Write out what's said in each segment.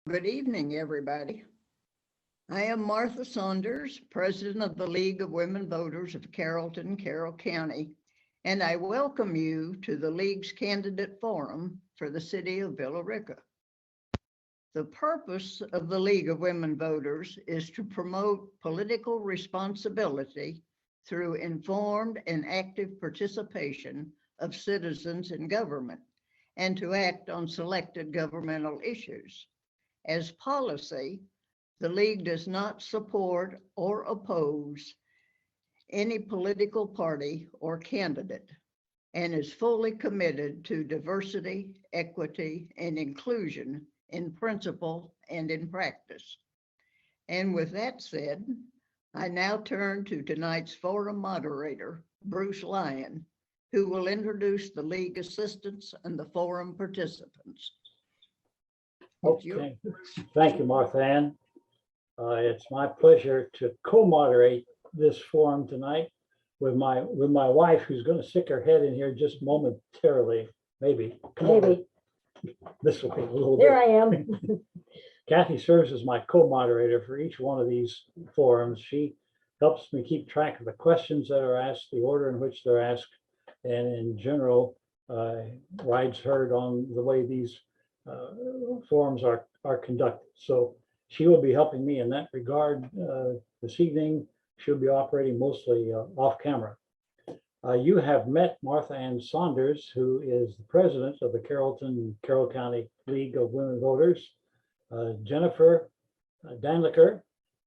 Good evening, everybody. I am Martha Saunders, President of the League of Women Voters of Carrollton, Carroll County, and I welcome you to the League's Candidate Forum for the City of Rica. The purpose of the League of Women Voters is to promote political responsibility through informed and active participation of citizens in government and to act on selected governmental issues. As policy, the League does not support or oppose any political party or candidate and is fully committed to diversity, equity, and inclusion in principle and in practice. And with that said, I now turn to tonight's forum moderator, Bruce Lyon, who will introduce the League assistants and the forum participants. Okay, thank you, Martha Ann. It's my pleasure to co-moderate this forum tonight with my wife, who's going to stick her head in here just momentarily. Maybe. Maybe. This will be a little There bit. I am. Kathy serves as my co-moderator for each one of these forums. She helps me keep track of the questions that are asked, the order in which they're asked, and in general, rides herd on the way these forums are conducted. So she will be helping me in that regard this evening. She'll be operating mostly off camera. You have met Martha Ann Saunders, who is the president of the Carroll County League of Women Voters. Jennifer Danlicker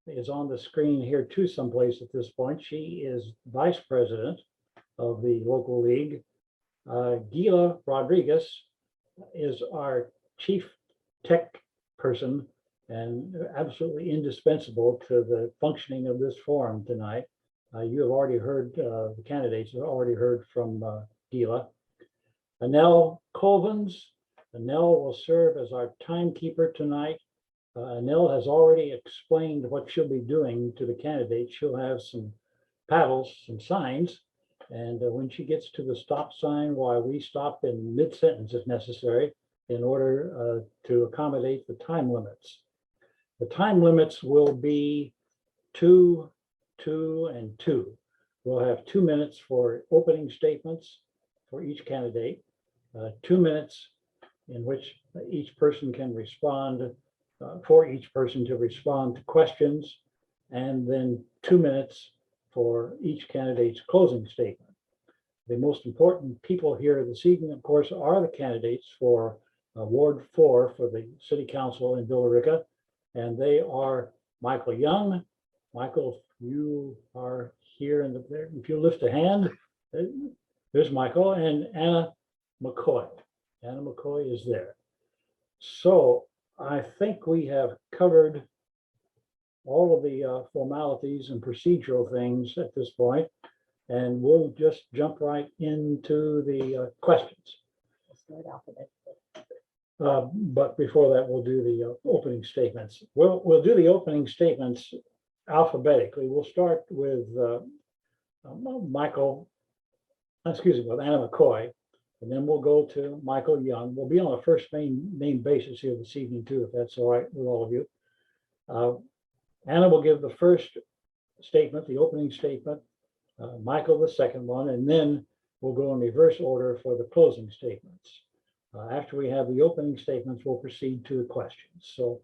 is on the screen here too someplace at this point. She is vice president of the local league. Gila Rodriguez is our chief tech person and absolutely indispensable to the functioning of this forum tonight. You have already heard, the candidates have already heard from Gila. Annelle Colvins. Annelle will serve as our timekeeper tonight. Annelle has already explained what she'll be doing to the candidates. She'll have some paddles, some signs, and when she gets to the stop sign, while we stop in mid-sentence if necessary, in order to accommodate the time limits. The time limits will be 2, 2, and 2. We'll have 2 minutes for opening statements for each candidate, 2 minutes in which each person can respond, for each person to respond to questions, and then 2 minutes for each candidate's closing statement. The most important people here this evening, of course, are the candidates for Ward 4 for the City Council in Villa Rica, and they are Michael Young. Michael, if you are here, and if you lift a hand, there's Michael, and Anna McCoy. Anna McCoy is there. So I think we have covered all of the formalities and procedural things at this point, and we'll just jump right into the questions. But before that, we'll do the opening statements. We'll do the opening statements alphabetically. We'll start with with Anna McCoy, and then we'll go to Michael Young. We'll be on a first name basis here this evening too, if that's all right with all of you. Anna will give the first statement, the opening statement, Michael the second one, and then we'll go in reverse order for the closing statements. After we have the opening statements, we'll proceed to the questions. So,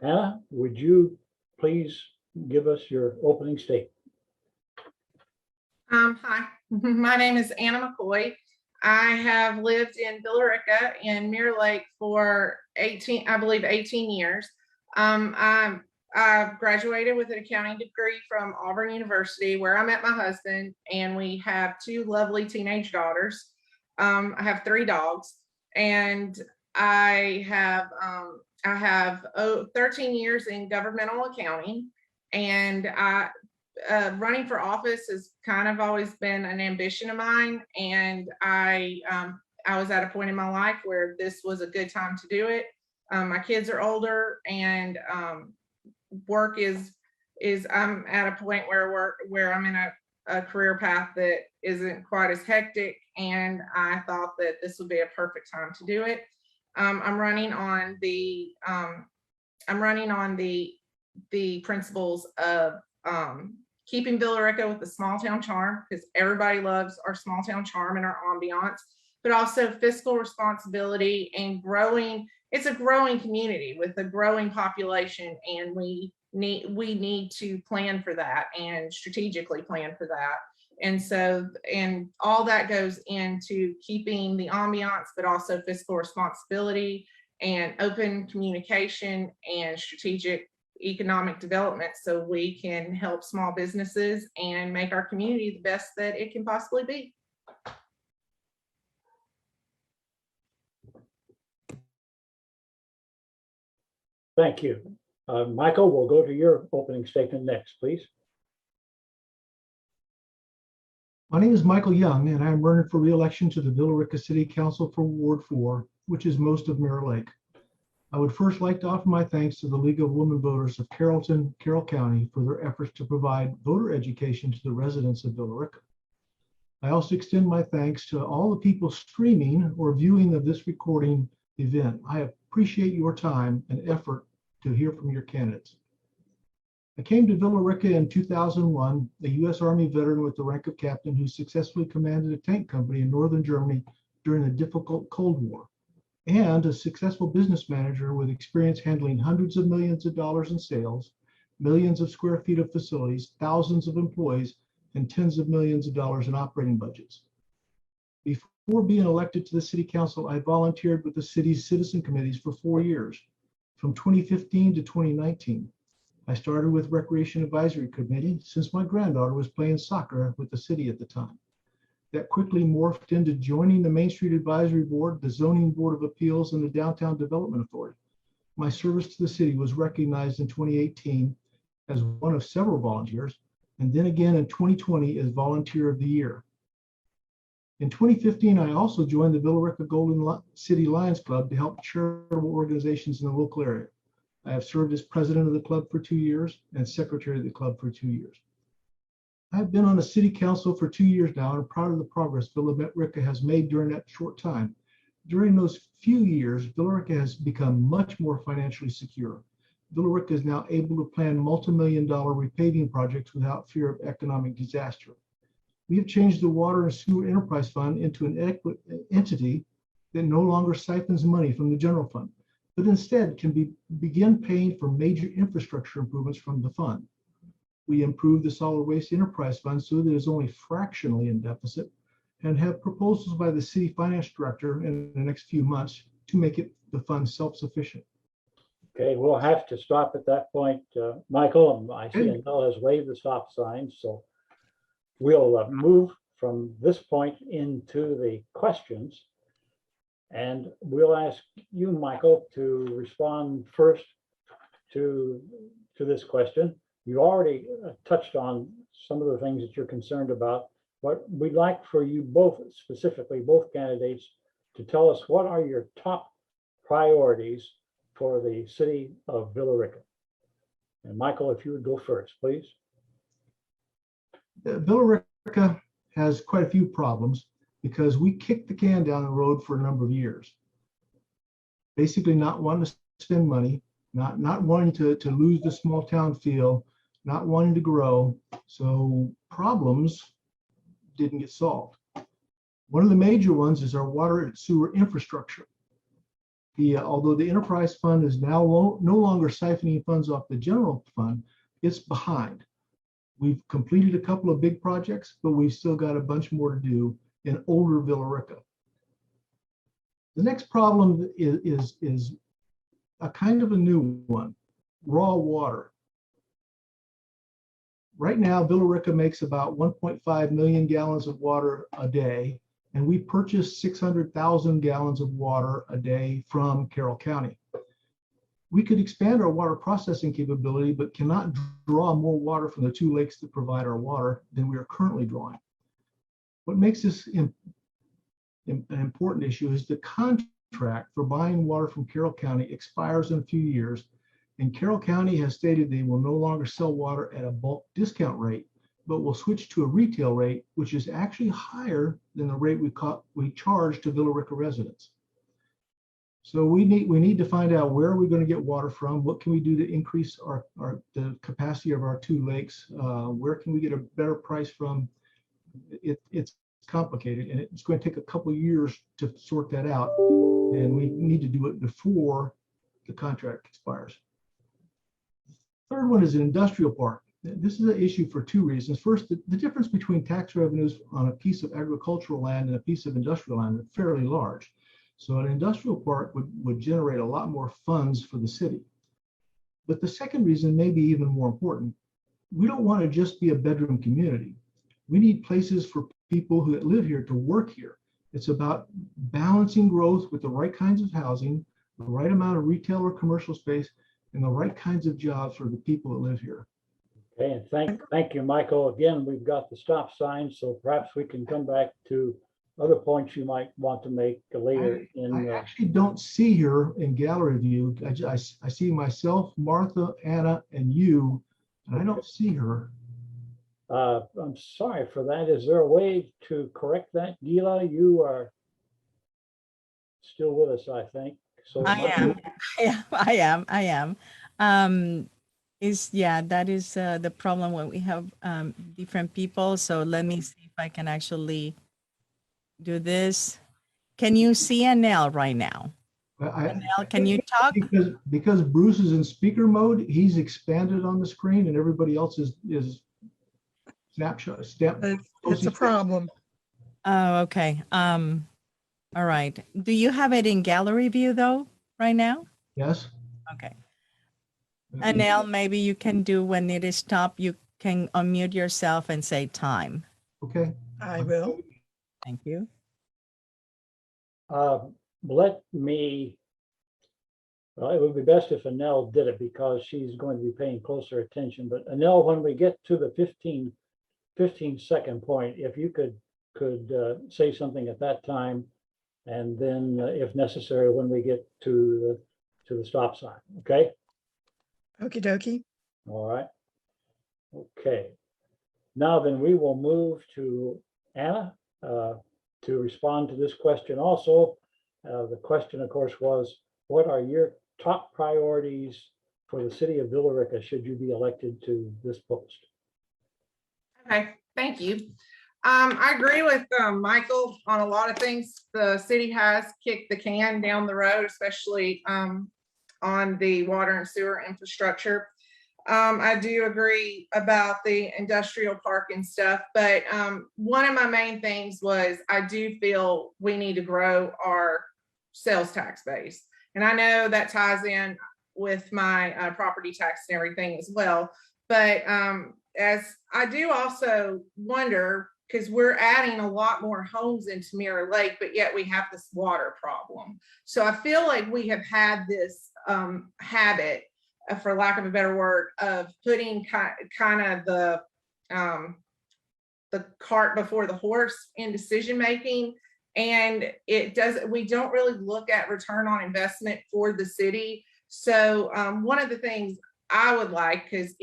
Anna, would you please give us your opening statement? Hi, my name is Anna McCoy. I have lived in Villa Rica in Mirror Lake for 18 years. I graduated with an accounting degree from Auburn University, where I met my husband, and we have 2 lovely teenage daughters. I have 3 dogs. And I have 13 years in governmental accounting, and running for office has kind of always been an ambition of mine. And I was at a point in my life where this was a good time to do it. My kids are older, and work is I'm at a point where I'm in a career path that isn't quite as hectic, and I thought that this would be a perfect time to do it. I'm running on the I'm running on the principles of keeping Villa Rica with the small town charm, because everybody loves our small town charm and our ambiance, but also fiscal responsibility and growing. It's a growing community with a growing population, and we need to plan for that and strategically plan for that. And so, and all that goes into keeping the ambiance, but also fiscal responsibility and open communication and strategic economic development, so we can help small businesses and make our community the best that it can possibly be. Thank you. Michael, we'll go to your opening statement next, please. My name is Michael Young, and I'm running for re-election to the Villa Rica City Council for Ward 4, which is most of Mirror Lake. I would first like to offer my thanks to the League of Women Voters of Carrollton, Carroll County for their efforts to provide voter education to the residents of Villa Rica. I also extend my thanks to all the people streaming or viewing of this recording event. I appreciate your time and effort to hear from your candidates. I came to Villa Rica in 2001, a U.S. Army veteran with the rank of captain who successfully commanded a tank company in northern Germany during the difficult Cold War, and a successful business manager with experience handling hundreds of millions of dollars in sales, millions of square feet of facilities, thousands of employees, and tens of millions of dollars in operating budgets. Before being elected to the city council, I volunteered with the city's citizen committees for 4 years, from 2015 to 2019. I started with Recreation Advisory Committee since my granddaughter was playing soccer with the city at the time. That quickly morphed into joining the Main Street Advisory Board, the Zoning Board of Appeals, and the Downtown Development Authority. My service to the city was recognized in 2018 as one of several volunteers, and then again in 2020 as Volunteer of the Year. In 2015, I also joined the Villa Rica Golden City Lions Club to help charitable organizations in the local area. I have served as president of the club for 2 years and secretary of the club for 2 years. I've been on the city council for 2 years now and am proud of the progress Villa Rica has made during that short time. During those few years, Villa Rica has become much more financially secure. Villa Rica is now able to plan multi-million-dollar repaving projects without fear of economic disaster. We have changed the Water and Sewer Enterprise Fund into an entity that no longer siphons money from the general fund, but instead can begin paying for major infrastructure improvements from the fund. We improved the Solid Waste Enterprise Fund so that it is only fractionally in deficit, and have proposals by the city finance director in the next few months to make the fund self-sufficient. Okay, we'll have to stop at that point, Michael. I see Annelle has waved the stop sign, so we'll move from this point into the questions. And we'll ask you, Michael, to respond first to this question. You already touched on some of the things that you're concerned about, but we'd like for you both, specifically both candidates, to tell us what are your top priorities for the city of Villa Rica. And Michael, if you would go first, please. Villa Rica has quite a few problems because we kicked the can down the road for a number of years. Basically not wanting to spend money, not wanting to lose the small town feel, not wanting to grow, so problems didn't get solved. One of the major ones is our water and sewer infrastructure. Although the enterprise fund is now no longer siphoning funds off the general fund, it's behind. We've completed a couple of big projects, but we've still got a bunch more to do in older Villa Rica. The next problem is a kind of a new one, raw water. Right now, Villa Rica makes about 1.5 million gallons of water a day, and we purchase 600,000 gallons of water a day from Carroll County. We could expand our water processing capability, but cannot draw more water from the 2 lakes that provide our water than we are currently drawing. What makes this an important issue is the contract for buying water from Carroll County expires in a few years, and Carroll County has stated they will no longer sell water at a bulk discount rate, but will switch to a retail rate, which is actually higher than the rate we charge to Villa Rica residents. So we need to find out where are we going to get water from? What can we do to increase the capacity of our two lakes? Where can we get a better price from? It's complicated, and it's going to take a couple of years to sort that out. And we need to do it before the contract expires. Third one is an industrial park. This is an issue for two reasons. First, the difference between tax revenues on a piece of agricultural land and a piece of industrial land is fairly large. So an industrial park would generate a lot more funds for the city. But the second reason may be even more important. We don't want to just be a bedroom community. We need places for people who live here to work here. It's about balancing growth with the right kinds of housing, the right amount of retail or commercial space, and the right kinds of jobs for the people that live here. Okay, and thank you, Michael. Again, we've got the stop sign, so perhaps we can come back to other points you might want to make later I actually don't see her in gallery view. I see myself, Martha, Anna, and you, and I don't see her. I'm sorry for that. Is there a way to correct that? Gila, you are still with us, I think. So I am. That is the problem when we have different people. So let me see if I can actually do this. Can you see Anel right now? Anel, can you talk? Because Bruce is in speaker mode, he's expanded on the screen, and everybody else is snapshot. It's a problem. Oh, okay. All right. Do you have it in gallery view though, right now? Yes. Okay. Anel, maybe you can do when it is stopped, you can unmute yourself and say time. Okay. I will. Thank you. Let me, well, it would be best if Anel did it because she's going to be paying closer attention. But Anel, when we get to the 15-second point, if you could say something at that time, and then if necessary, when we get to the stop sign, okay? Okie dokie. All right. Okay. Now then, we will move to Anna to respond to this question also. The question, of course, was, what are your top priorities for the city of Villa Rica should you be elected to this post? Okay, thank you. I agree with Michael on a lot of things. The city has kicked the can down the road, especially on the water and sewer infrastructure. I do agree about the industrial park and stuff, but one of my main things was I do feel we need to grow our sales tax base. And I know that ties in with my property tax and everything as well. But as I do also wonder, because we're adding a lot more homes into Mirror Lake, but yet we have this water problem. So I feel like we have had this habit, for lack of a better word, of putting kind of the cart before the horse in decision making. And we don't really look at return on investment for the city. So one of the things I would like, because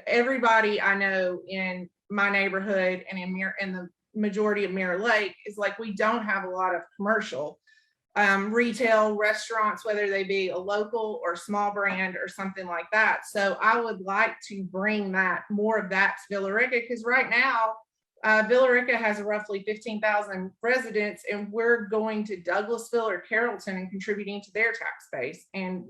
everybody I know in my neighborhood and in the majority of Mirror Lake is like, we don't have a lot of commercial retail restaurants, whether they be a local or small brand or something like that. So I would like to bring more of that to Villa Rica, because right now Villa Rica has roughly 15,000 residents, and we're going to Douglasville or Carrollton and contributing to their tax base. And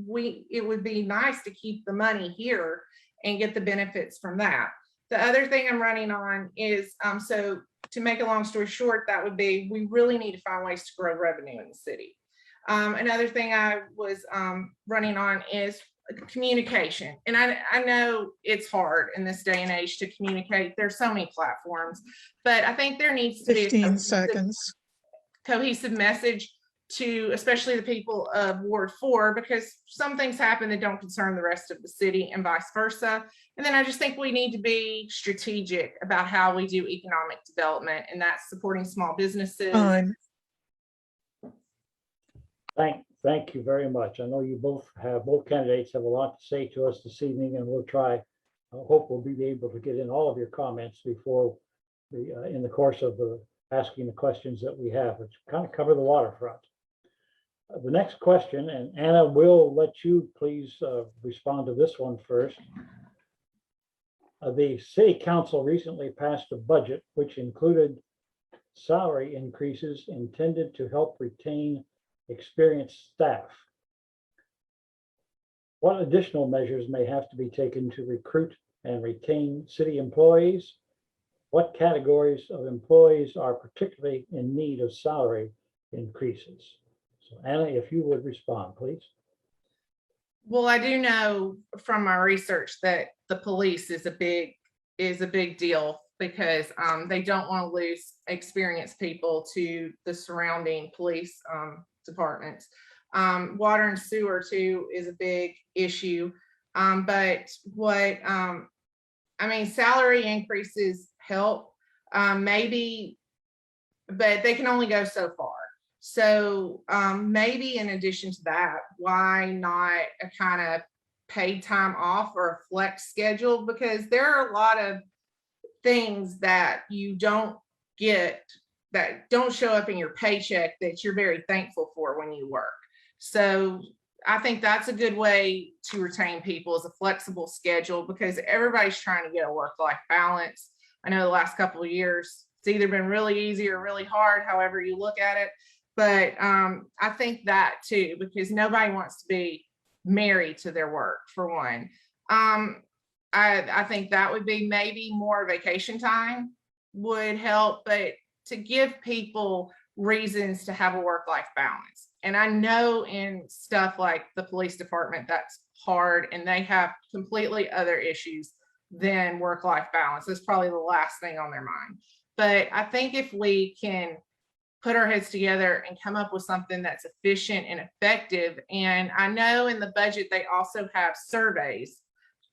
it would be nice to keep the money here and get the benefits from that. The other thing I'm running on is, so to make a long story short, that would be, we really need to find ways to grow revenue in the city. Another thing I was running on is communication. And I know it's hard in this day and age to communicate. There's so many platforms, but I think there needs to be 15 seconds. Cohesive message to especially the people of Ward 4, because some things happen that don't concern the rest of the city and vice versa. And then I just think we need to be strategic about how we do economic development, and that's supporting small businesses. Thank you very much. I know you both candidates have a lot to say to us this evening, and we'll try, I hope we'll be able to get in all of your comments before in the course of asking the questions that we have, which kind of cover the waterfront. The next question, and Anna, will let you please respond to this one first. The city council recently passed a budget which included salary increases intended to help retain experienced staff. What additional measures may have to be taken to recruit and retain city employees? What categories of employees are particularly in need of salary increases? So Anna, if you would respond, please. Well, I do know from my research that the police is a big deal because they don't want to lose experienced people to the surrounding police departments. Water and sewer too is a big issue. But what I mean, salary increases help, maybe, but they can only go so far. So maybe in addition to that, why not a kind of paid time off or a flex schedule? Because there are a lot of things that you don't get, that don't show up in your paycheck, that you're very thankful for when you work. So I think that's a good way to retain people, is a flexible schedule, because everybody's trying to get a work-life balance. I know the last couple of years, it's either been really easy or really hard, however you look at it. But I think that too, because nobody wants to be married to their work, for one. I think that would be maybe more vacation time would help, but to give people reasons to have a work-life balance. And I know in stuff like the police department, that's hard, and they have completely other issues than work-life balance. It's probably the last thing on their mind. But I think if we can put our heads together and come up with something that's efficient and effective. And I know in the budget, they also have surveys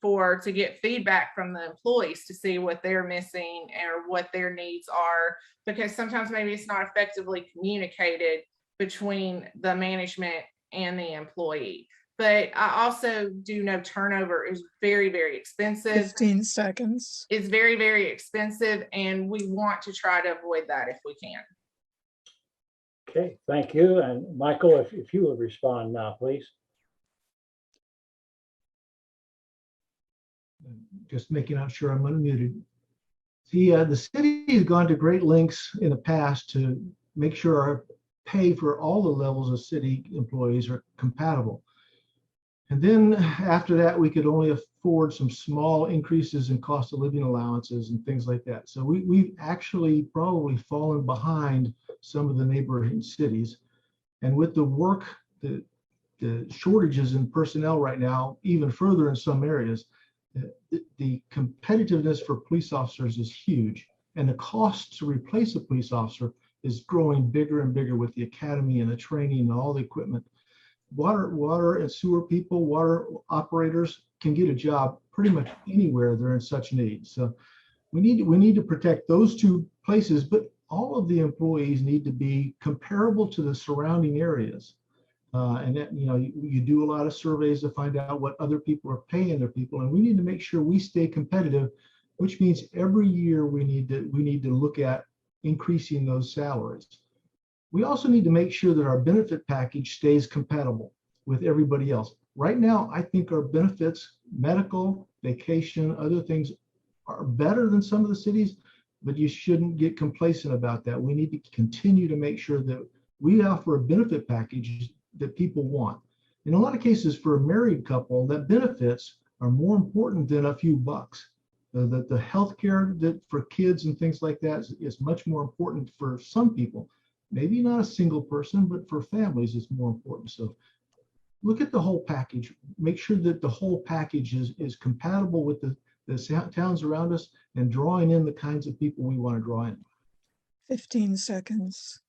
to get feedback from the employees to see what they're missing or what their needs are, because sometimes maybe it's not effectively communicated between the management and the employee. But I also do know turnover is very, very expensive. 15 seconds. It's very, very expensive, and we want to try to avoid that if we can. Okay, thank you. And Michael, if you would respond now, please. Just making sure I'm unmuted. The city has gone to great lengths in the past to make sure our pay for all the levels of city employees are compatible. And then after that, we could only afford some small increases in cost of living allowances and things like that. So we've actually probably fallen behind some of the neighboring cities. And with the work, the shortages in personnel right now, even further in some areas, the competitiveness for police officers is huge. And the cost to replace a police officer is growing bigger and bigger with the academy and the training and all the equipment. Water and sewer people, water operators can get a job pretty much anywhere they're in such need. So we need to protect those two places, but all of the employees need to be comparable to the surrounding areas. And that, you do a lot of surveys to find out what other people are paying their people, and we need to make sure we stay competitive, which means every year we need to look at increasing those salaries. We also need to make sure that our benefit package stays compatible with everybody else. Right now, I think our benefits, medical, vacation, other things are better than some of the cities, but you shouldn't get complacent about that. We need to continue to make sure that we offer a benefit package that people want. In a lot of cases, for a married couple, that benefits are more important than a few bucks. The health care that for kids and things like that is much more important for some people. Maybe not a single person, but for families, it's more important. So look at the whole package. Make sure that the whole package is compatible with the towns around us and drawing in the kinds of people we want to draw in. 15 seconds.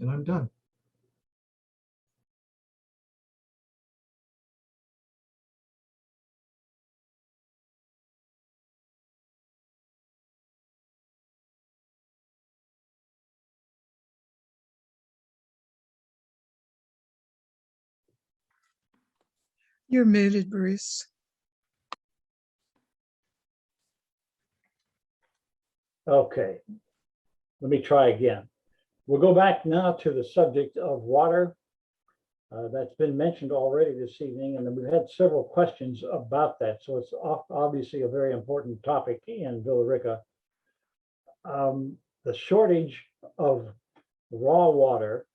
And I'm done. You're muted, Bruce. Okay, let me try again. We'll go back now to the subject of water. That's been mentioned already this evening, and we've had several questions about that. So it's obviously a very important topic in Villa Rica. The shortage of raw water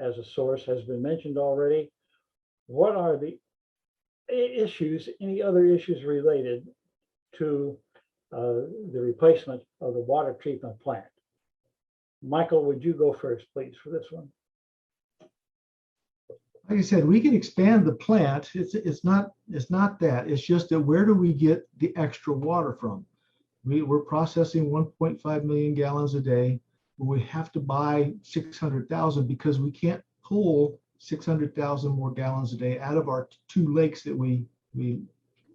as a source has been mentioned already. What are the issues, any other issues related to the replacement of the water treatment plant? Michael, would you go first, please, for this one? Like I said, we can expand the plant. It's not that. It's just that where do we get the extra water from? We're processing 1.5 million gallons a day. We have to buy 600,000 because we can't pull 600,000 more gallons a day out of our two lakes that we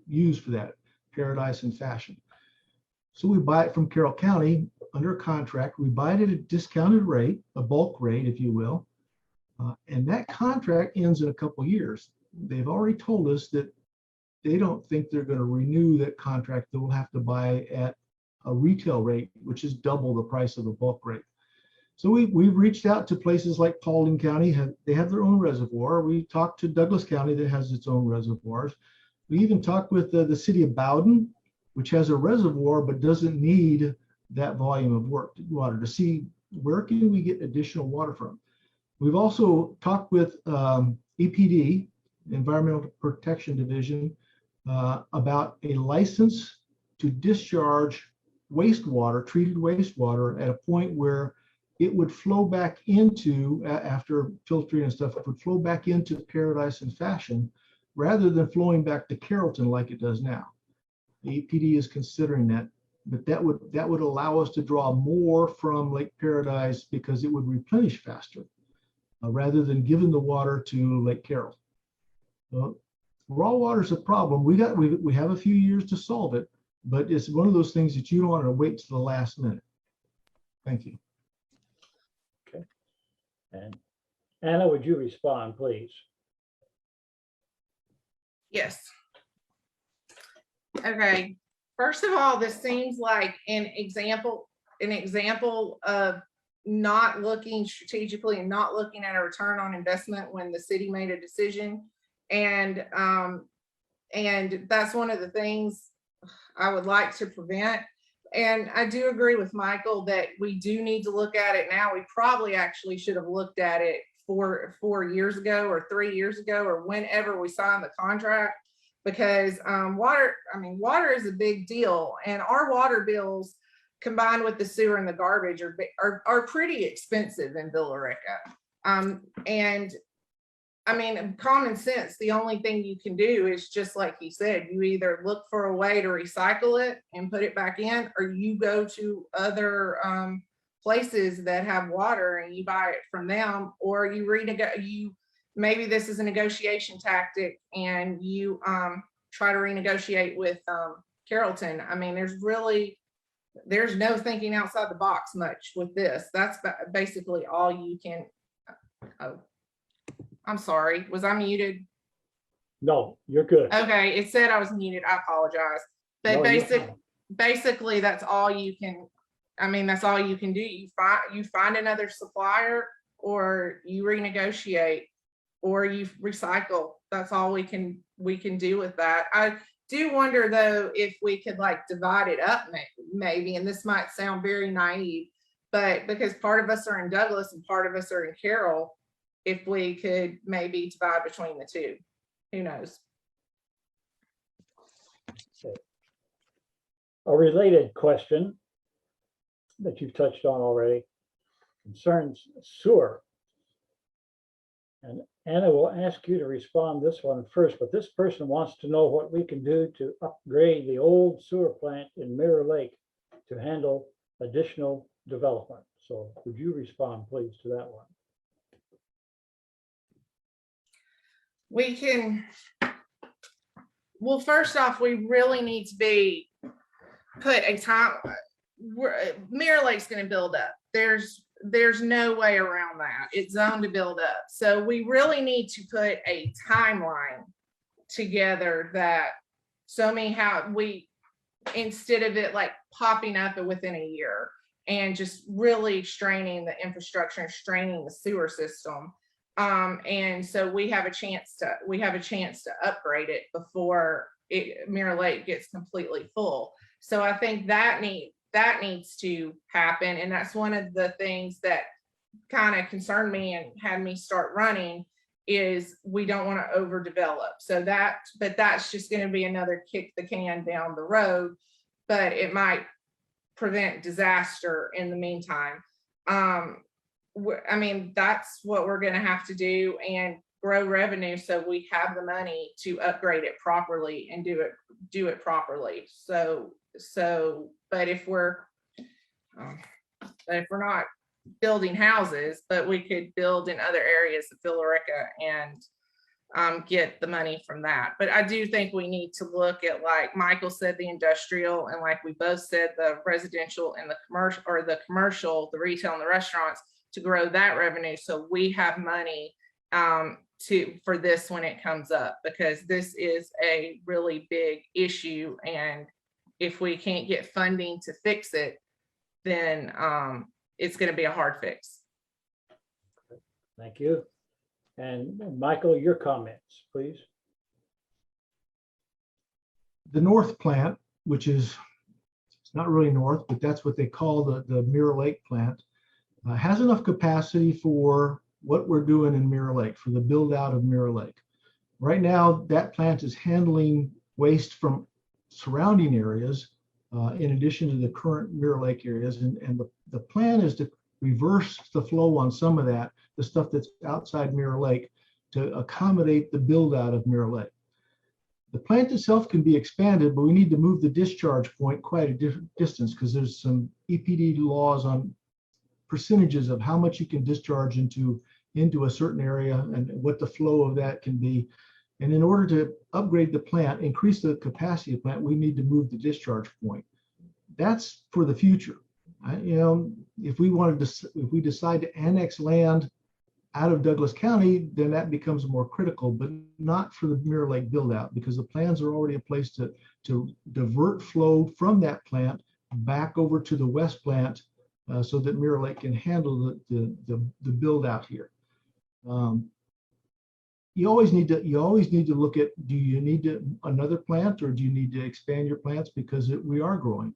use for that, Paradise and Fashion. So we buy it from Carroll County under a contract. We buy it at a discounted rate, a bulk rate, if you will. And that contract ends in a couple of years. They've already told us that they don't think they're going to renew that contract. They will have to buy at a retail rate, which is double the price of the bulk rate. So we've reached out to places like Paulding County. They have their own reservoir. We talked to Douglas County that has its own reservoirs. We even talked with the city of Bowden, which has a reservoir but doesn't need that volume of water, to see where can we get additional water from. We've also talked with EPD, Environmental Protection Division, about a license to discharge wastewater, treated wastewater, at a point where it would flow back into, after filtering and stuff, it would flow back into Paradise and Fashion rather than flowing back to Carrollton like it does now. The EPD is considering that, but that would allow us to draw more from Lake Paradise because it would replenish faster rather than giving the water to Lake Carroll. Raw water is a problem. We have a few years to solve it, but it's one of those things that you don't want to wait to the last minute. Thank you. Okay. And Anna, would you respond, please? Yes. Okay. First of all, this seems like an example of not looking strategically and not looking at a return on investment when the city made a decision. And that's one of the things I would like to prevent. And I do agree with Michael that we do need to look at it now. We probably actually should have looked at it 4 years ago or 3 years ago or whenever we signed the contract, because water is a big deal, and our water bills combined with the sewer and the garbage are pretty expensive in Villa Rica. And I mean, common sense, the only thing you can do is just like he said, you either look for a way to recycle it and put it back in, or you go to other places that have water and you buy it from them, or maybe this is a negotiation tactic and you try to renegotiate with Carrollton. I mean, there's no thinking outside the box much with this. That's basically all you can. Oh, I'm sorry. Was I muted? No, you're good. Okay, it said I was muted. I apologize. But No, basically, that's all you can. I mean, that's all you can do. You find another supplier, or you renegotiate, or you recycle. That's all we can do with that. I do wonder though if we could like divide it up maybe, and this might sound very naive, but because part of us are in Douglas and part of us are in Carroll, if we could maybe divide between the two, who knows? Okay. A related question that you've touched on already concerns sewer. And Anna will ask you to respond this one first, but this person wants to know what we can do to upgrade the old sewer plant in Mirror Lake to handle additional development. So would you respond, please, to that one? Well, first off, we really need to put a time. Mirror Lake's going to build up. There's no way around that. It's zoned to build up. So we really need to put a timeline together instead of it like popping up within a year. and just really straining the infrastructure and straining the sewer system. And so we have a chance to upgrade it before Mirror Lake gets completely full. So I think that needs to happen. And that's one of the things that kind of concerned me and had me start running, is we don't want to overdevelop. So but that's just going to be another kick the can down the road, but it might prevent disaster in the meantime. I mean, that's what we're going to have to do, and grow revenue so we have the money to upgrade it properly and do it properly. But if we're not building houses, but we could build in other areas of Billerica and get the money from that. But I do think we need to look at, like Michael said, the industrial, and like we both said, the residential and the commercial, the retail and the restaurants, to grow that revenue so we have money for this when it comes up, because this is a really big issue. And if we can't get funding to fix it, then it's going to be a hard fix. Thank you. And Michael, your comments, please. The north plant, which is, it's not really north, but that's what they call the Mirror Lake plant, has enough capacity for what we're doing in Mirror Lake, for the build out of Mirror Lake. Right now, that plant is handling waste from surrounding areas, in addition to the current Mirror Lake areas. And the plan is to reverse the flow on some of that, the stuff that's outside Mirror Lake, to accommodate the build out of Mirror Lake. The plant itself can be expanded, but we need to move the discharge point quite a distance, because there's some EPD laws on percentages of how much you can discharge into a certain area and what the flow of that can be. And in order to upgrade the plant, increase the capacity of the plant, we need to move the discharge point. That's for the future. If we decide to annex land out of Douglas County, then that becomes more critical, but not for the Mirror Lake build out, because the plans are already in place to divert flow from that plant back over to the west plant, so that Mirror Lake can handle the build out here. You always need to look at, do you need another plant, or do you need to expand your plants, because we are growing.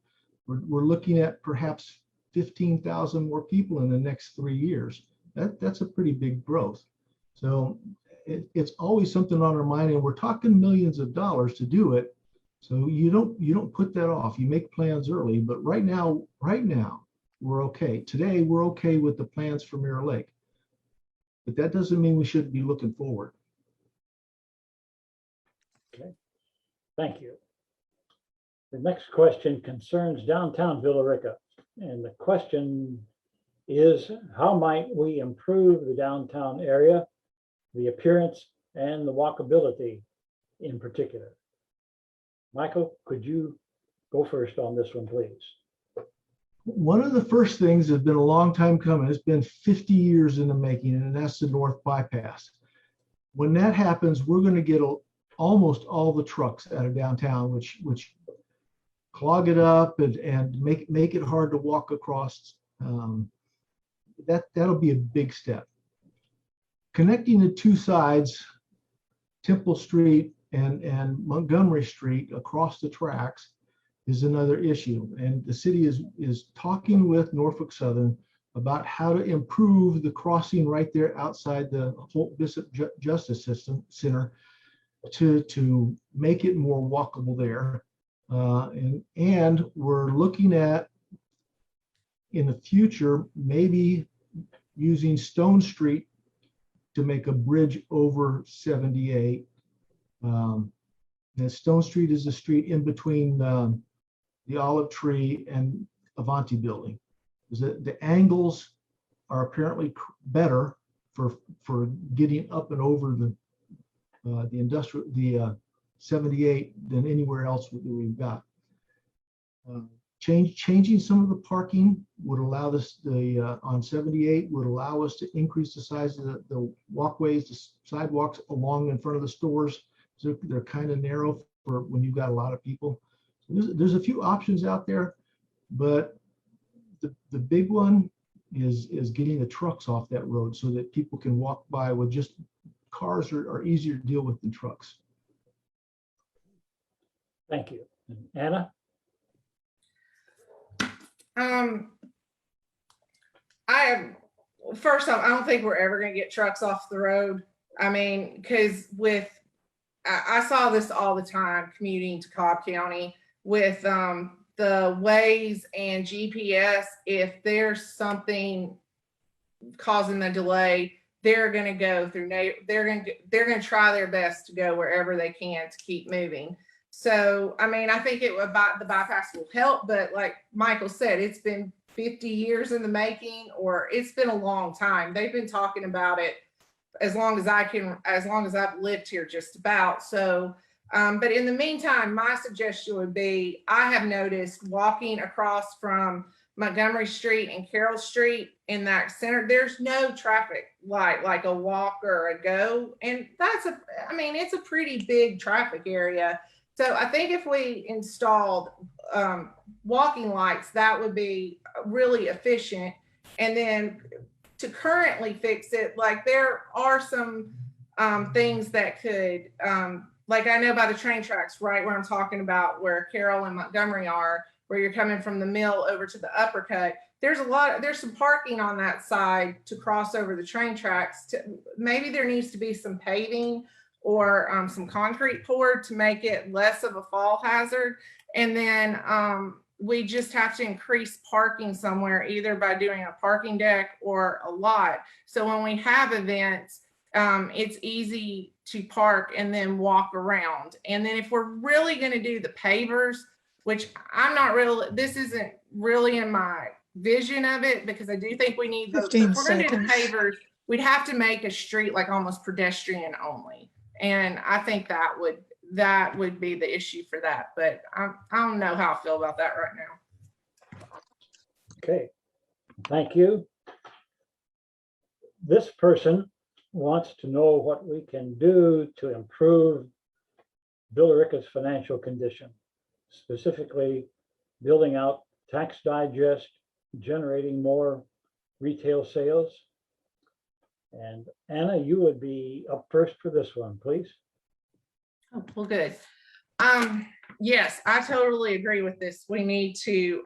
We're looking at perhaps 15,000 more people in the next 3 years. That's a pretty big growth. So it's always something on our mind, and we're talking millions of dollars to do it. So you don't put that off. You make plans early, but right now we're okay. Today we're okay with the plans for Mirror Lake, but that doesn't mean we shouldn't be looking forward. Okay, thank you. The next question concerns downtown Billerica, and the question is, how might we improve the downtown area, the appearance and the walkability in particular? Michael, could you go first on this one, please? One of the first things has been a long time coming. It's been 50 years in the making, and that's the North Bypass. When that happens, we're going to get almost all the trucks out of downtown, which clog it up and make it hard to walk across. That'll be a big step. Connecting the two sides, Temple Street and Montgomery Street across the tracks, is another issue. And the city is talking with Norfolk Southern about how to improve the crossing right there outside the Holt Bishop Justice Center to make it more walkable there. And we're looking at, in the future, maybe using Stone Street to make a bridge over 78. And Stone Street is the street in between the Olive Tree and Avanti building. The angles are apparently better for getting up and over the 78 than anywhere else that we've got. Changing some of the parking would allow this, on 78 would allow us to increase the size of the walkways, the sidewalks along in front of the stores. So they're kind of narrow for when you've got a lot of people. So there's a few options out there, but the big one is getting the trucks off that road so that people can walk by with just cars are easier to deal with than trucks. Thank you. And Anna? First off, I don't think we're ever going to get trucks off the road. I mean, because I saw this all the time commuting to Cobb County with the Waze and GPS. If there's something causing the delay, they're going to go through. They're going to try their best to go wherever they can to keep moving. So, I mean, I think the bypass will help, but like Michael said, it's been 50 years in the making, or it's been a long time. They've been talking about it as long as I've lived here just about. So, but in the meantime, my suggestion would be, I have noticed walking across from Montgomery Street and Carroll Street in that center, there's no traffic light, like a walk or a go. And it's a pretty big traffic area. So I think if we installed walking lights, that would be really efficient. And then to currently fix it, like there are some things that could, like I know by the train tracks, right where I'm talking about, where Carroll and Montgomery are, where you're coming from the mill over to the uppercut, there's some parking on that side to cross over the train tracks. Maybe there needs to be some paving or some concrete poured to make it less of a fall hazard. And then we just have to increase parking somewhere, either by doing a parking deck or a lot. So when we have events, it's easy to park and then walk around. And then if we're really going to do the pavers, which this isn't really in my vision of it, because I do think we need those. If we're going to do the pavers, we'd have to make a street like almost pedestrian only. And I think that would be the issue for that. But I don't know how I feel about that right now. Okay, thank you. This person wants to know what we can do to improve Billerica's financial condition, specifically building out tax digest, generating more retail sales. And Anna, you would be up first for this one, please. Oh, well, good. Yes, I totally agree with this. We need to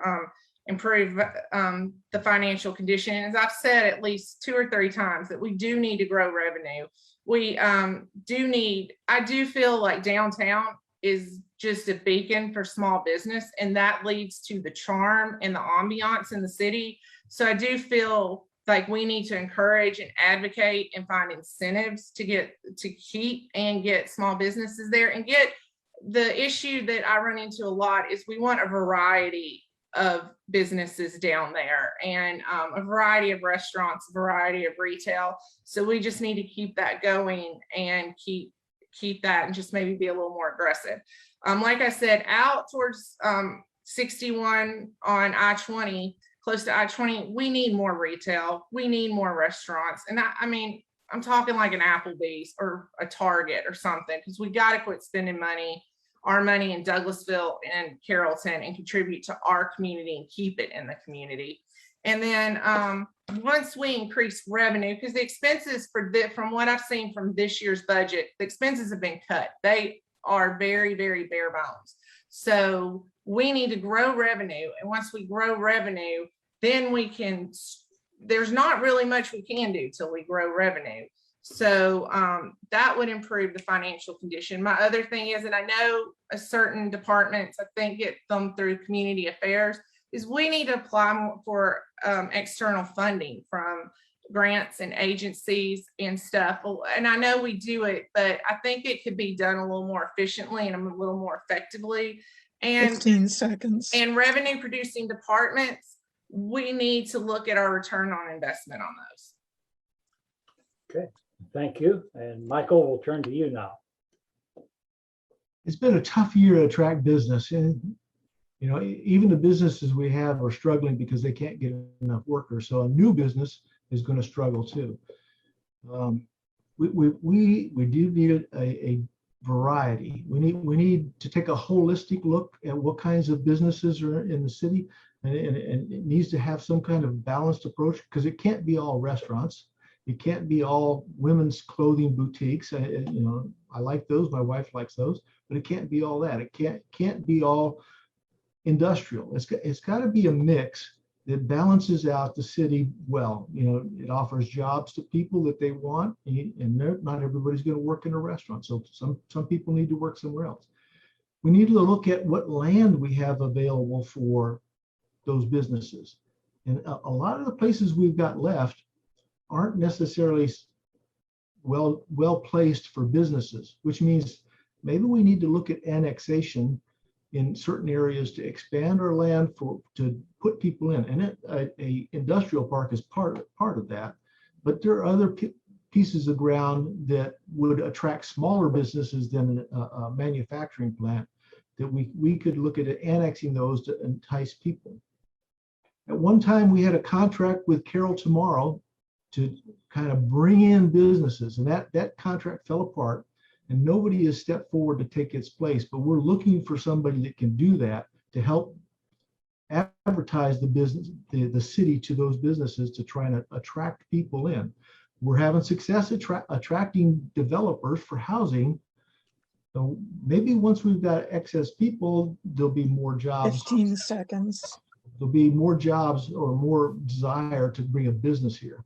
improve the financial condition. As I've said at least 2 or 3 times, that we do need to grow revenue. We I do feel like downtown is just a beacon for small business, and that leads to the charm and the ambiance in the city. So I do feel like we need to encourage and advocate and find incentives to keep and get small businesses there. And get the issue that I run into a lot is we want a variety of businesses down there, and a variety of restaurants, a variety of retail. So we just need to keep that going and keep that, and just maybe be a little more aggressive. Like I said, out towards 61 on I-20, close to I-20, we need more retail. We need more restaurants. And I mean, I'm talking like an Applebee's or a Target or something, because we got to quit spending our money in Douglasville and Carrollton, and contribute to our community and keep it in the community. And then once we increase revenue, because the expenses from what I've seen from this year's budget, the expenses have been cut. They are very, very bare bones. So we need to grow revenue. And once we grow revenue, then there's not really much we can do till we grow revenue. So that would improve the financial condition. My other thing is, and I know certain departments, I think, get them through community affairs, is we need to apply for external funding from grants and agencies and stuff. And I know we do it, but I think it could be done a little more efficiently and a little more effectively. And 15 seconds. And revenue producing departments, we need to look at our return on investment on those. Okay, thank you. And Michael, we'll turn to you now. It's been a tough year to attract business, and even the businesses we have are struggling because they can't get enough workers. So a new business is going to struggle too. We do need a variety. We need to take a holistic look at what kinds of businesses are in the city. and it needs to have some kind of balanced approach, because it can't be all restaurants. It can't be all women's clothing boutiques. I like those. My wife likes those, but it can't be all that. It can't be all industrial. It's got to be a mix that balances out the city well. It offers jobs to people that they want, and not everybody's going to work in a restaurant. So some people need to work somewhere else. We need to look at what land we have available for those businesses. And a lot of the places we've got left aren't necessarily well placed for businesses, which means maybe we need to look at annexation in certain areas to expand our land to put people in. And a industrial park is part of that. But there are other pieces of ground that would attract smaller businesses than a manufacturing plant, that we could look at annexing those to entice people. At one time, we had a contract with Carroll Tomorrow to kind of bring in businesses, and that contract fell apart, and nobody has stepped forward to take its place. But we're looking for somebody that can do that to help advertise the business, the city, to those businesses, to try and attract people in. We're having success attracting developers for housing. So maybe once we've got excess people, there'll be more jobs. 15 seconds. There'll be more jobs or more desire to bring a business here.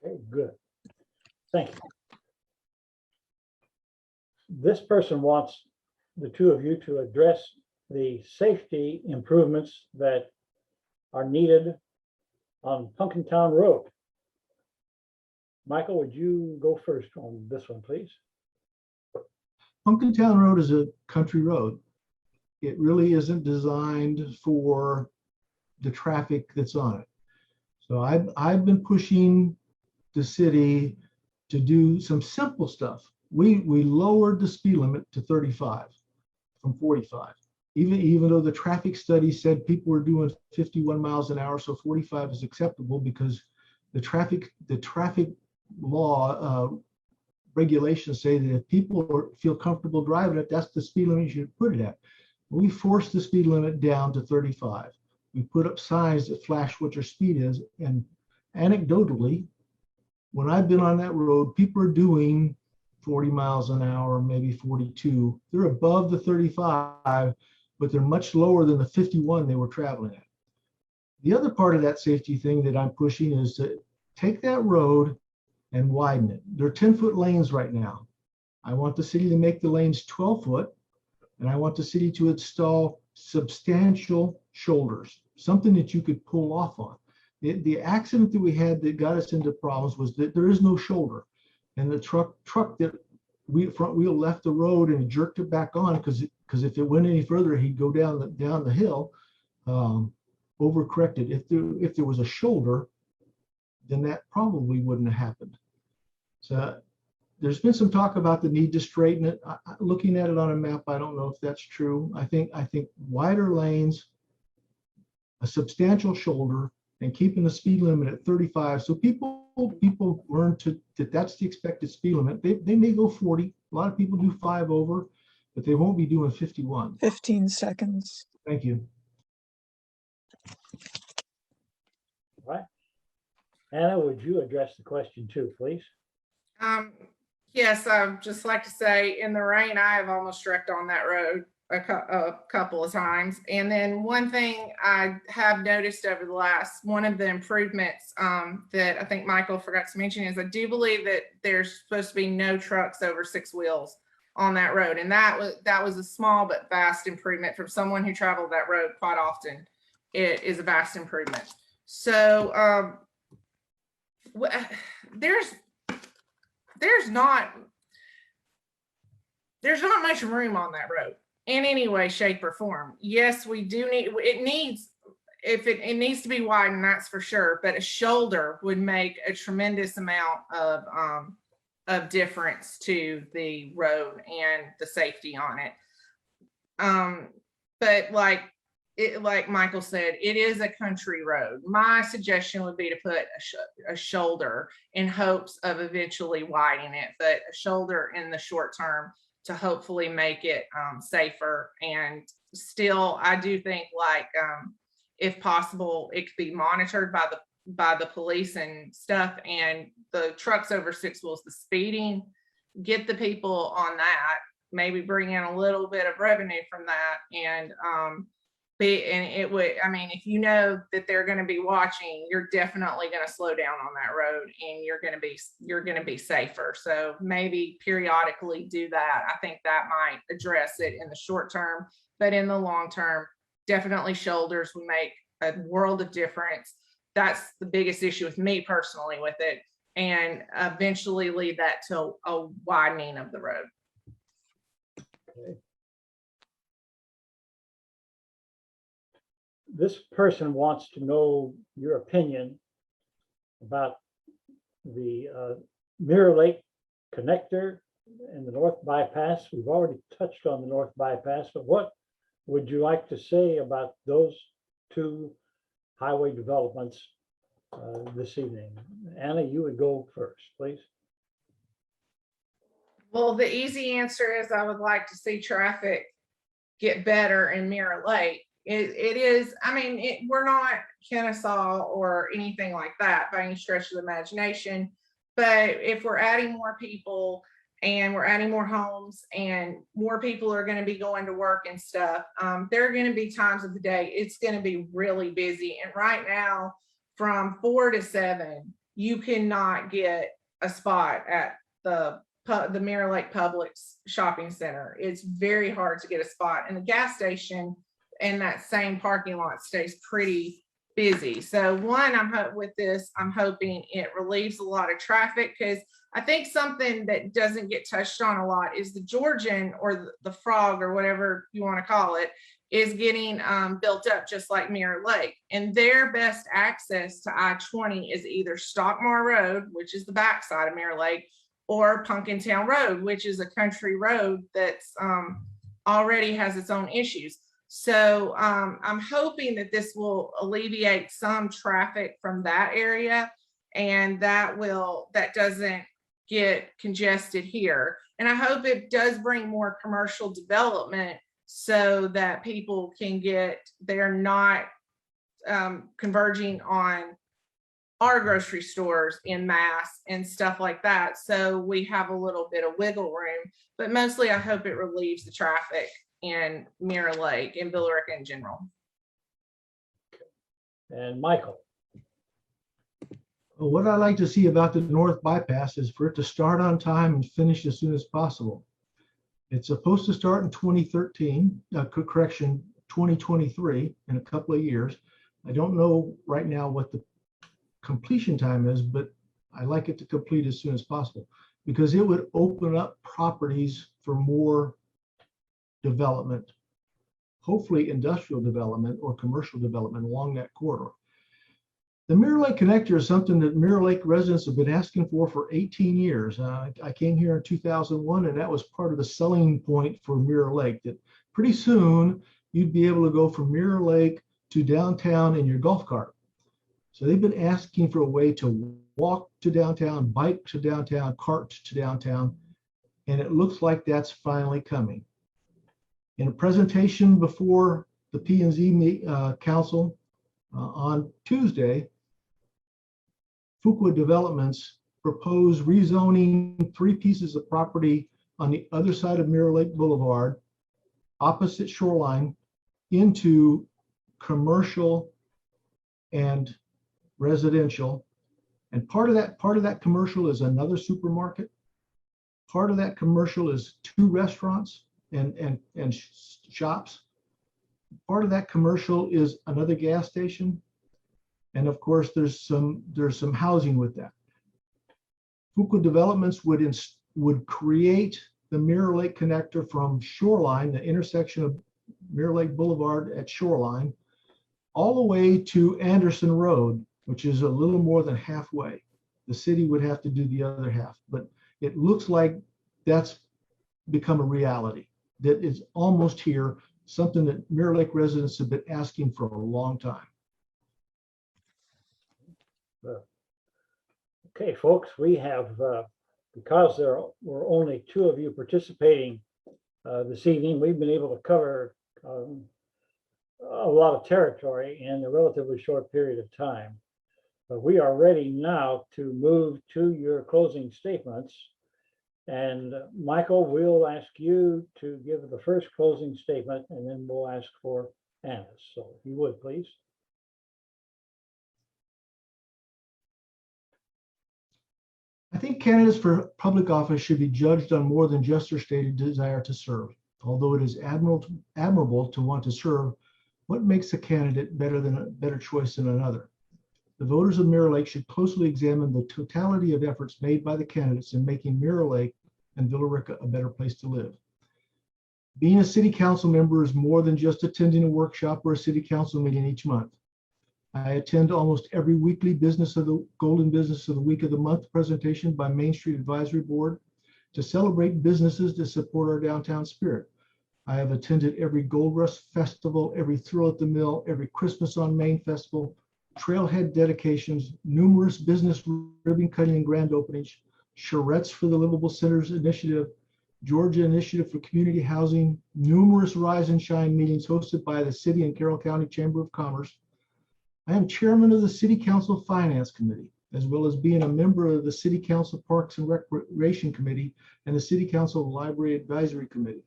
Okay, good. Thank you. This person wants the two of you to address the safety improvements that are needed on Punkintown Road. Michael, would you go first on this one, please? Punkintown Road is a country road. It really isn't designed for the traffic that's on it. So I've been pushing the city to do some simple stuff. We lowered the speed limit to 35 from 45. Even though the traffic study said people were doing 51 miles an hour, so 45 is acceptable, because the traffic law regulations say that if people feel comfortable driving it, that's the speed limit you should put it at. We forced the speed limit down to 35. We put up signs that flash what your speed is, and anecdotally, when I've been on that road, people are doing 40 miles an hour, maybe 42. They're above the 35, but they're much lower than the 51 they were traveling at. The other part of that safety thing that I'm pushing is to take that road and widen it. They're 10-foot lanes right now. I want the city to make the lanes 12-foot, and I want the city to install substantial shoulders, something that you could pull off on. The accident that we had that got us into problems was that there is no shoulder, and the truck that front wheel left the road and jerked it back on, because if it went any further, he'd go down the hill, overcorrected. If there was a shoulder, then that probably wouldn't have happened. So there's been some talk about the need to straighten it. Looking at it on a map, I don't know if that's true. I think wider lanes, a substantial shoulder, and keeping the speed limit at 35. So people learn that that's the expected speed limit. They may go 40. A lot of people do 5 over, but they won't be doing 51. 15 seconds. Thank you. All right. Anna, would you address the question too, please? Yes, I'd just like to say, in the rain, I have almost wrecked on that road a couple of times. And then one thing I have noticed over the last, one of the improvements that I think Michael forgot to mention is I do believe that there's supposed to be no trucks over 6 wheels on that road. And that was a small but vast improvement from someone who traveled that road quite often. It is a vast improvement. So there's not much room on that road in any way, shape, or form. Yes, we do need it. It needs to be widened, that's for sure. But a shoulder would make a tremendous amount of difference to the road and the safety on it. But like Michael said, it is a country road. My suggestion would be to put a shoulder in hopes of eventually widening it, but a shoulder in the short term to hopefully make it safer and still, I do think like, if possible, it could be monitored by the police and stuff, and the trucks over six wheels, the speeding, get the people on that, maybe bring in a little bit of revenue from that, and it would, I mean, if you know that they're going to be watching, you're definitely going to slow down on that road, and you're going to be safer. So maybe periodically do that. I think that might address it in the short term, but in the long term, definitely shoulders would make a world of difference. That's the biggest issue with me personally with it, and eventually lead that to a widening of the road. Okay. This person wants to know your opinion about the Mirror Lake connector and the North Bypass. We've already touched on the North Bypass, but what would you like to say about those two highway developments this evening? Anna, you would go first, please. Well, the easy answer is I would like to see traffic get better in Mirror Lake. It is, I mean, we're not Kennesaw or anything like that by any stretch of the imagination, but if we're adding more people and we're adding more homes and more people are going to be going to work and stuff, there are going to be times of the day it's going to be really busy. And right now, from 4 to 7, you cannot get a spot at the Mirror Lake Publix shopping center. It's very hard to get a spot, and the gas station in that same parking lot stays pretty busy. So one, with this, I'm hoping it relieves a lot of traffic, because I think something that doesn't get touched on a lot is the Georgian, or the Frog, or whatever you want to call it, is getting built up just like Mirror Lake. And their best access to I-20 is either Stockmar Road, which is the backside of Mirror Lake, or Pumpkintown Road, which is a country road that's already has its own issues. So I'm hoping that this will alleviate some traffic from that area, and that doesn't get congested here. And I hope it does bring more commercial development so that people can they're not converging on our grocery stores in mass and stuff like that. So we have a little bit of wiggle room, but mostly I hope it relieves the traffic in Mirror Lake and Billerica in general. And Michael. Well, what I like to see about the North Bypass is for it to start on time and finish as soon as possible. It's supposed to start in 2013, 2023, in a couple of years. I don't know right now what the completion time is, but I like it to complete as soon as possible, because it would open up properties for more development, hopefully industrial development or commercial development along that corridor. The Mirror Lake connector is something that Mirror Lake residents have been asking for 18 years. I came here in 2001, and that was part of the selling point for Mirror Lake, that pretty soon you'd be able to go from Mirror Lake to downtown in your golf cart. So they've been asking for a way to walk to downtown, bike to downtown, cart to downtown, and it looks like that's finally coming. In a presentation before the P&Z Council on Tuesday, Fuqua Developments proposed rezoning 3 pieces of property on the other side of Mirror Lake Boulevard, opposite Shoreline, into commercial and residential. And part of that commercial is another supermarket. Part of that commercial is 2 restaurants and shops. Part of that commercial is another gas station. And of course, there's some housing with that. Fuqua Developments would create the Mirror Lake connector from Shoreline, the intersection of Mirror Lake Boulevard at Shoreline, all the way to Anderson Road, which is a little more than halfway. The city would have to do the other half, but it looks like that's become a reality. That is almost here, something that Mirror Lake residents have been asking for a long time. Okay, folks, we have, because there were only 2 of you participating this evening, we've been able to cover a lot of territory in a relatively short period of time. But we are ready now to move to your closing statements. And Michael, we'll ask you to give the first closing statement, and then we'll ask for Anna. So if you would, please. I think candidates for public office should be judged on more than just their stated desire to serve. Although it is admirable to want to serve, what makes a candidate better choice than another? The voters of Mirror Lake should closely examine the totality of efforts made by the candidates in making Mirror Lake and Villa Rica a better place to live. Being a city council member is more than just attending a workshop or a city council meeting each month. I attend almost every weekly Golden Business of the Week of the Month presentation by Main Street Advisory Board to celebrate businesses that support our downtown spirit. I have attended every Gold Rush Festival, every Thrill at the Mill, every Christmas on Main Festival, trailhead dedications, numerous business ribbon cutting and grand openings, charrettes for the Livable Centers Initiative, Georgia Initiative for Community Housing, numerous Rise and Shine meetings hosted by the City and Carroll County Chamber of Commerce. I am chairman of the City Council Finance Committee, as well as being a member of the City Council Parks and Recreation Committee and the City Council Library Advisory Committee.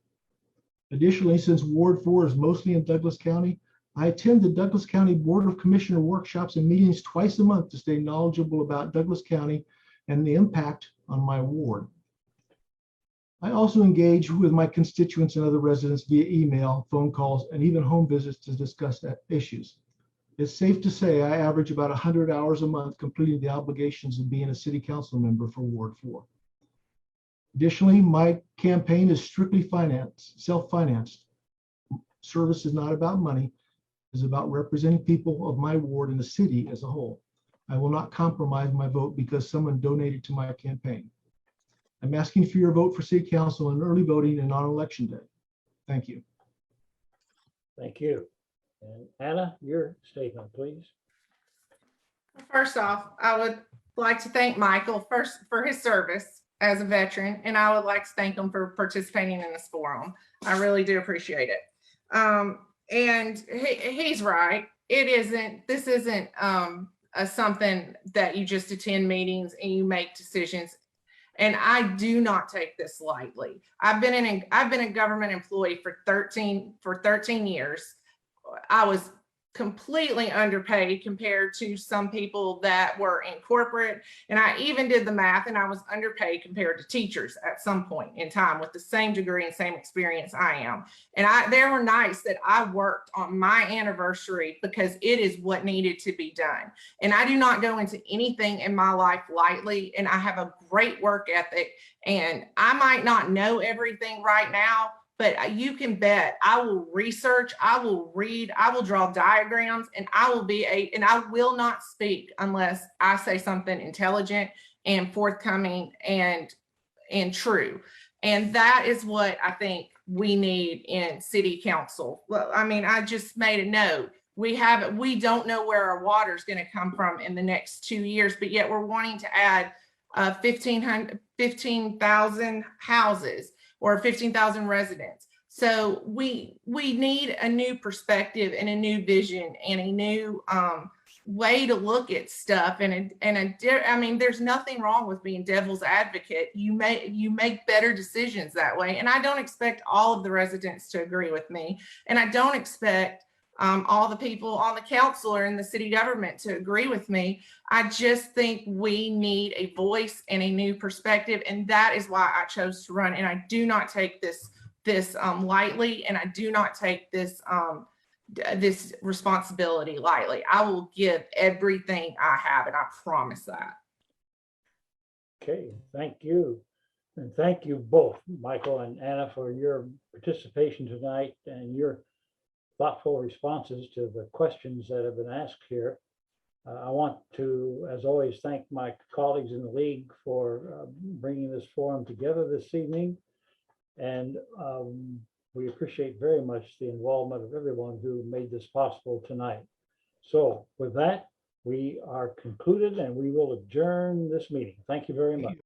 Additionally, since Ward 4 is mostly in Douglas County, I attend the Douglas County Board of Commissioner workshops and meetings twice a month to stay knowledgeable about Douglas County and the impact on my ward. I also engage with my constituents and other residents via email, phone calls, and even home visits to discuss issues. It's safe to say I average about 100 hours a month completing the obligations of being a city council member for Ward 4. Additionally, my campaign is strictly self-financed. Service is not about money. Is about representing people of my ward and the city as a whole. I will not compromise my vote because someone donated to my campaign. I'm asking for your vote for city council and early voting and on election day. Thank you. Thank you. And Anna, your statement, please. First off, I would like to thank Michael first for his service as a veteran, and I would like to thank him for participating in this forum. I really do appreciate it. And he's right. This isn't something that you just attend meetings and you make decisions. And I do not take this lightly. I've been a government employee for 13 years. I was completely underpaid compared to some people that were in corporate. And I even did the math and I was underpaid compared to teachers at some point in time with the same degree and same experience I am. And there were nights that I worked on my anniversary because it is what needed to be done. And I do not go into anything in my life lightly. And I have a great work ethic and I might not know everything right now, but you can bet I will research, I will read, I will draw diagrams, and I will not speak unless I say something intelligent and forthcoming and true. And that is what I think we need in city council. Well, I mean, I just made a note. We don't know where our water is going to come from in the next 2 years, but yet we're wanting to add 15,000 houses or 15,000 residents. So we need a new perspective and a new vision and a new way to look at stuff. I mean, there's nothing wrong with being devil's advocate. You make better decisions that way. And I don't expect all of the residents to agree with me. And I don't expect all the people on the council or in the city government to agree with me. I just think we need a voice and a new perspective. And that is why I chose to run. And I do not take this lightly. And I do not take this responsibility lightly. I will give everything I have, and I promise that. Okay, thank you. And thank you both, Michael and Anna, for your participation tonight and your thoughtful responses to the questions that have been asked here. I want to, as always, thank my colleagues in the league for bringing this forum together this evening. And we appreciate very much the involvement of everyone who made this possible tonight. So with that, we are concluded and we will adjourn this meeting. Thank you very much.